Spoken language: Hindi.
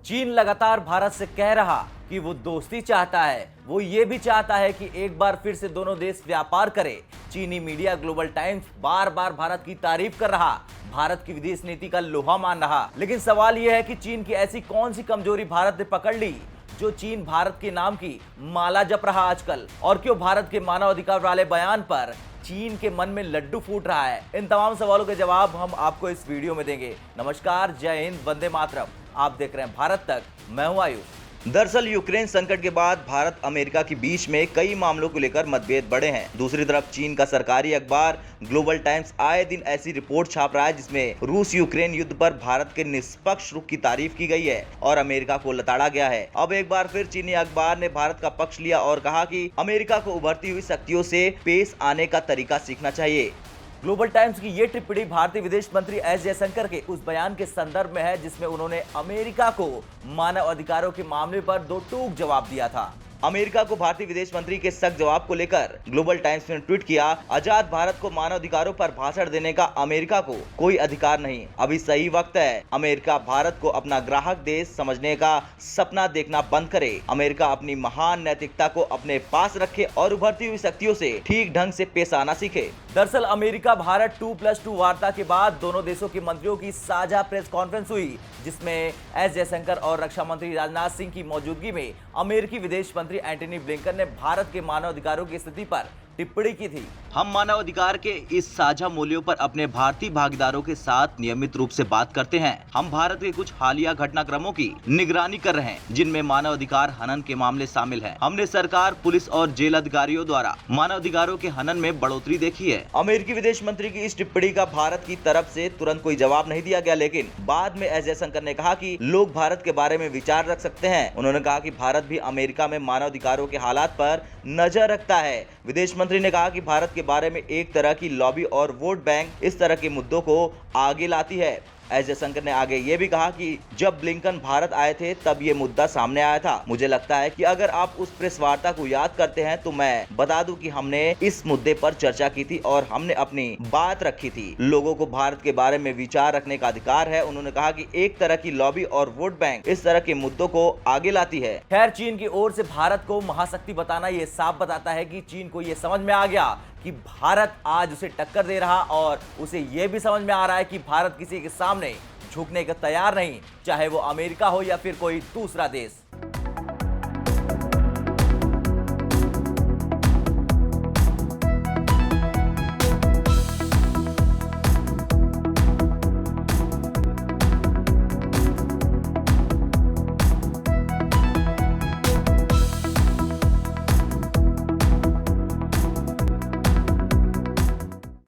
चीन लगातार भारत से कह रहा कि वो दोस्ती चाहता है, वो ये भी चाहता है कि एक बार फिर से दोनों देश व्यापार करें। चीनी मीडिया ग्लोबल टाइम्स बार बार भारत की तारीफ कर रहा, भारत की विदेश नीति का लोहा मान रहा। लेकिन सवाल यह है कि चीन की ऐसी कौन सी कमजोरी भारत ने पकड़ ली जो चीन भारत के नाम की माला जप रहा आजकल, और क्यों भारत के मानवाधिकार वाले बयान पर चीन के मन में लड्डू फूट रहा है। इन तमाम सवालों के जवाब हम आपको इस वीडियो में देंगे। नमस्कार, जय हिंद, वंदे मातरम। आप देख रहे हैं भारत तक, मैं हूं आयुष। दरअसल यूक्रेन संकट के बाद भारत अमेरिका के बीच में कई मामलों को लेकर मतभेद बढ़े हैं। दूसरी तरफ चीन का सरकारी अखबार ग्लोबल टाइम्स आए दिन ऐसी रिपोर्ट छाप रहा है जिसमें रूस यूक्रेन युद्ध पर भारत के निष्पक्ष रुख की तारीफ की गई है और अमेरिका को लताड़ा गया है। अब एक बार फिर चीनी अखबार ने भारत का पक्ष लिया और कहा कि अमेरिका को उभरती हुई शक्तियों से पेश आने का तरीका सीखना चाहिए। ग्लोबल टाइम्स की ये टिप्पणी भारतीय विदेश मंत्री एस जयशंकर के उस बयान के संदर्भ में है जिसमें उन्होंने अमेरिका को मानव अधिकारों के मामले पर दो टूक जवाब दिया था। अमेरिका को भारतीय विदेश मंत्री के सख्त जवाब को लेकर ग्लोबल टाइम्स ने ट्वीट किया, आजाद भारत को मानव अधिकारों पर भाषण देने का अमेरिका को कोई अधिकार नहीं। अभी सही वक्त है। अमेरिका भारत को अपना ग्राहक देश समझने का सपना देखना बंद करे। अमेरिका अपनी महान नैतिकता को अपने पास रखे और उभरती हुई शक्तियों से ठीक ढंग से पेश आना सीखे। दरअसल अमेरिका भारत 2+2 वार्ता के बाद दोनों देशों के मंत्रियों की साझा प्रेस कॉन्फ्रेंस हुई जिसमें एस जयशंकर और रक्षा मंत्री राजनाथ सिंह की मौजूदगी में अमेरिकी विदेश मंत्री एंटनी ब्लिंकन ने भारत के मानवाधिकारों की स्थिति पर टिप्पणी की थी। हम मानवाधिकार के इस साझा मूल्यों पर अपने भारतीय भागीदारों के साथ नियमित रूप से बात करते हैं। हम भारत के कुछ हालिया घटनाक्रमों की निगरानी कर रहे हैं जिनमें मानवाधिकार हनन के मामले शामिल हैं। हमने सरकार, पुलिस और जेल अधिकारियों द्वारा मानवाधिकारों के हनन में बढ़ोतरी देखी है। अमेरिकी विदेश मंत्री की इस टिप्पणी का भारत की तरफ से तुरंत कोई जवाब नहीं दिया गया, लेकिन बाद में एस जयशंकर ने कहा कि लोग भारत के बारे में विचार रख सकते हैं। उन्होंने कहा कि भारत भी अमेरिका में मानवाधिकारों के हालात पर नजर रखता है। विदेश मंत्री ने कहा कि भारत के बारे में एक तरह की लॉबी और वोट बैंक इस तरह के मुद्दों को आगे लाती है। एस जयशंकर ने आगे ये भी कहा कि जब ब्लिंकन भारत आए थे तब ये मुद्दा सामने आया था। मुझे लगता है कि अगर आप उस प्रेस वार्ता को याद करते हैं तो मैं बता दूं कि हमने इस मुद्दे पर चर्चा की थी और हमने अपनी बात रखी थी। लोगों को भारत के बारे में विचार रखने का अधिकार है। उन्होंने कहा कि एक तरह की लॉबी और वोट बैंक इस तरह के मुद्दों को आगे लाती है। खैर, चीन की ओर से भारत को महाशक्ति बताना ये साफ बताता है कि चीन को ये समझ में आ गया कि भारत आज उसे टक्कर दे रहा और उसे यह भी समझ में आ रहा है कि भारत किसी के सामने झुकने को तैयार नहीं, चाहे वो अमेरिका हो या फिर कोई दूसरा देश।